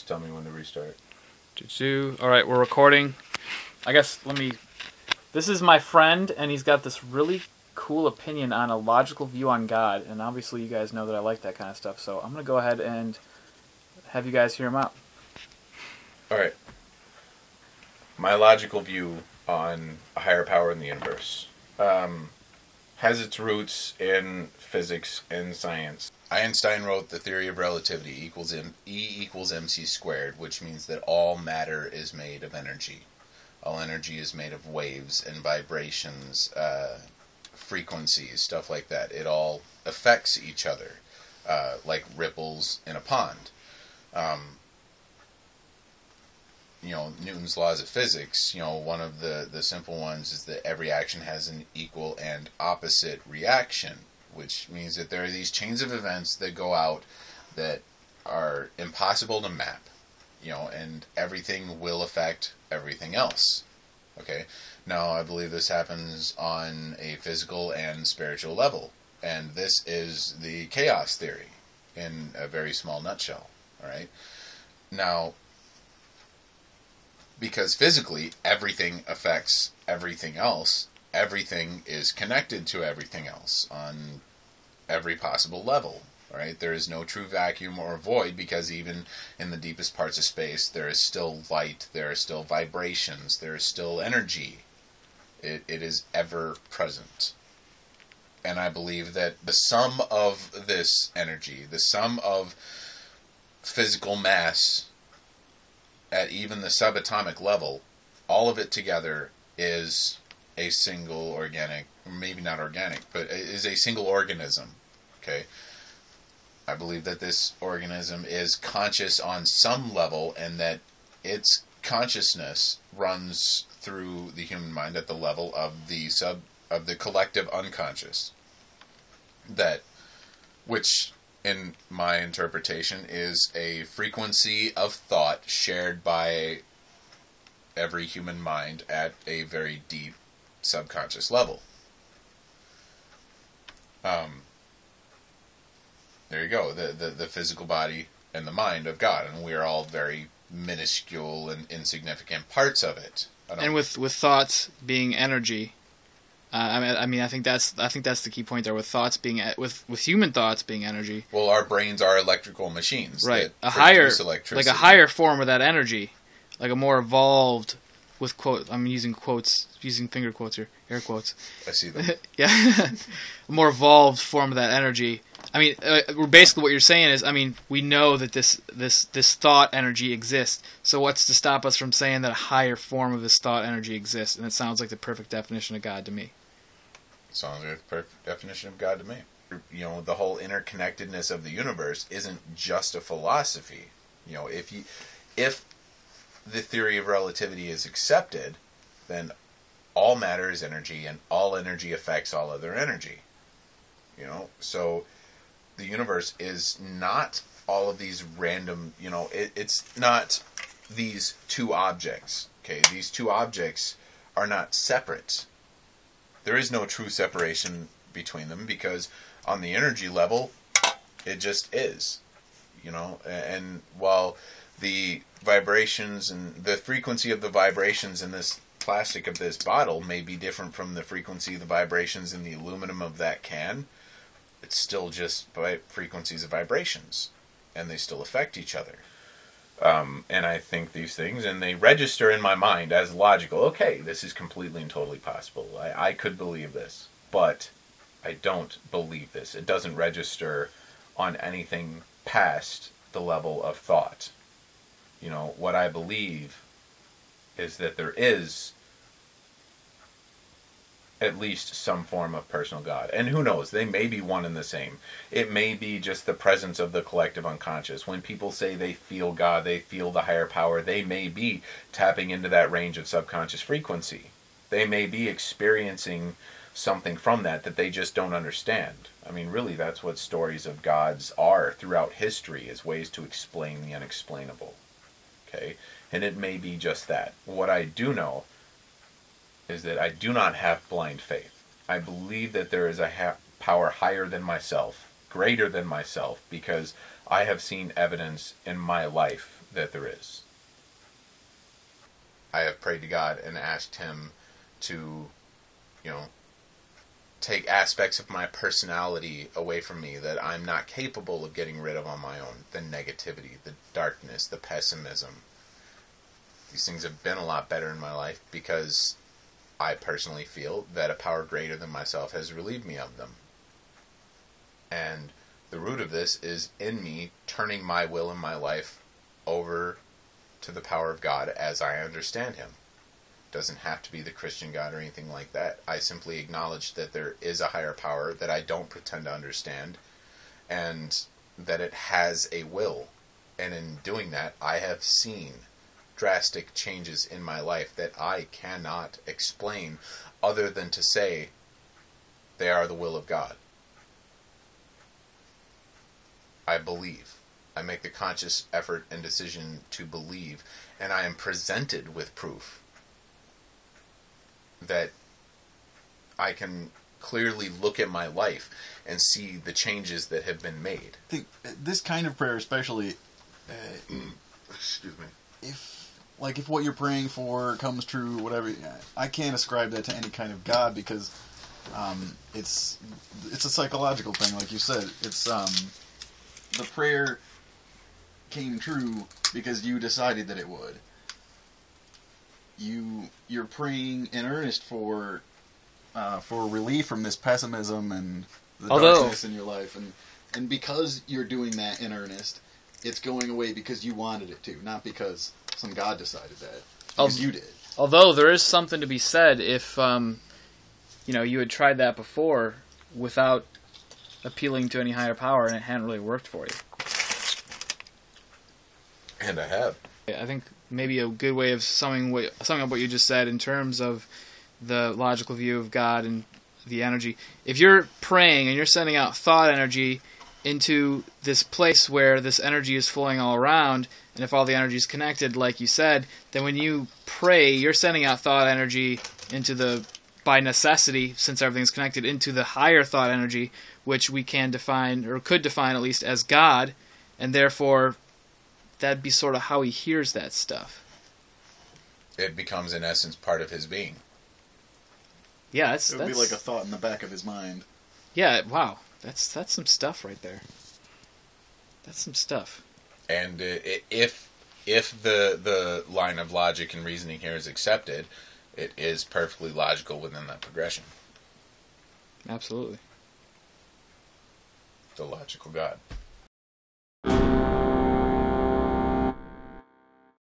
tell me when to restart. All right, we're recording. I guess this is my friend, and he's got this really cool opinion on a logical view on God, and obviously you guys know that I like that kind of stuff, so I'm going to go ahead and have you guys hear him out. Alright. My logical view on a higher power in the universe has its roots in physics and science. Einstein wrote the theory of relativity E equals mc squared, which means that all matter is made of energy. All energy is made of waves and vibrations, frequencies, stuff like that. It all affects each other, like ripples in a pond. Newton's laws of physics, one of the simple ones is that every action has an equal and opposite reaction, which means that there are these chains of events that go out that are impossible to map, and everything will affect everything else. Okay? Now, I believe this happens on a physical and spiritual level, and this is the chaos theory in a very small nutshell. All right? Now, because physically everything affects everything else, everything is connected to everything else on every possible level. Right? There is no true vacuum or void, because even in the deepest parts of space there is still light, there are still vibrations, there is still energy. It is ever present. And I believe that the sum of this energy, the sum of physical mass at even the subatomic level, all of it together is a single organic, maybe not organic, but is a single organism. Okay? I believe that this organism is conscious on some level, and that its consciousness runs through the human mind at the level of the collective unconscious. Which in my interpretation is a frequency of thought shared by every human mind at a very deep subconscious level. There you go, the physical body and the mind of God, and we are all very minuscule and insignificant parts of it. And with thoughts being energy, I think that's the key point there. With thoughts being with human thoughts being energy. Well, our brains are electrical machines, right? That produce electricity. Like a higher form of that energy, like a more evolved, with quote. I'm using finger quotes here, air quotes. I see them. Yeah, a more evolved form of that energy. Basically what you're saying is, we know that this thought energy exists. So what's to stop us from saying that a higher form of this thought energy exists? And it sounds like the perfect definition of God to me. Sounds like the perfect definition of God to me. The whole interconnectedness of the universe isn't just a philosophy. If the theory of relativity is accepted, then all matter is energy, and all energy affects all other energy. So the universe is not all of these random, it's not these two objects. Okay, these two objects are not separate. There is no true separation between them, because on the energy level, it just is. And while the vibrations and the frequency of the vibrations in this plastic of this bottle may be different from the frequency of the vibrations in the aluminum of that can, it's still just frequencies of vibrations, and they still affect each other. And I think these things, and they register in my mind as logical. Okay, this is completely and totally possible. I could believe this, but I don't believe this. It doesn't register on anything past the level of thought. What I believe is that there is at least some form of personal God. And who knows, they may be one and the same. It may be just the presence of the collective unconscious. When people say they feel God, they feel the higher power, they may be tapping into that range of subconscious frequency. They may be experiencing something from that they just don't understand. Really, that's what stories of gods are throughout history, is ways to explain the unexplainable. Okay? And it may be just that. What I do know is that I do not have blind faith. I believe that there is a power higher than myself, greater than myself, because I have seen evidence in my life that there is. I have prayed to God and asked Him to, take aspects of my personality away from me that I'm not capable of getting rid of on my own. The negativity, the darkness, the pessimism. These things have been a lot better in my life because I personally feel that a power greater than myself has relieved me of them. And the root of this is in me turning my will and my life over to the power of God as I understand Him. Doesn't have to be the Christian God or anything like that. I simply acknowledge that there is a higher power that I don't pretend to understand, and that it has a will. And in doing that, I have seen drastic changes in my life that I cannot explain other than to say they are the will of God. I believe. I make the conscious effort and decision to believe, and I am presented with proof that I can clearly look at my life and see the changes that have been made. I think this kind of prayer especially, excuse me, if what you're praying for comes true, whatever, I can't ascribe that to any kind of God because it's a psychological thing, like you said. It's the prayer came true because you decided that it would. You're praying in earnest for relief from this pessimism and the darkness in your life, and because you're doing that in earnest, it's going away because you wanted it to, not because some God decided that. Because you did. Although there is something to be said if you had tried that before without appealing to any higher power and it hadn't really worked for you. And I have. I think maybe a good way of summing up what you just said in terms of the logical view of God and the energy. If you're praying and you're sending out thought energy into this place where this energy is flowing all around, and if all the energy is connected, like you said, then when you pray, you're sending out thought energy by necessity, since everything's connected, into the higher thought energy, which we can define, or could define at least, as God, and therefore that'd be sort of how He hears that stuff. It becomes, in essence, part of His being. Yeah, it would be like a thought in the back of His mind. Yeah, wow. That's some stuff right there. That's some stuff. And if the line of logic and reasoning here is accepted, it is perfectly logical within that progression. Absolutely. The logical God.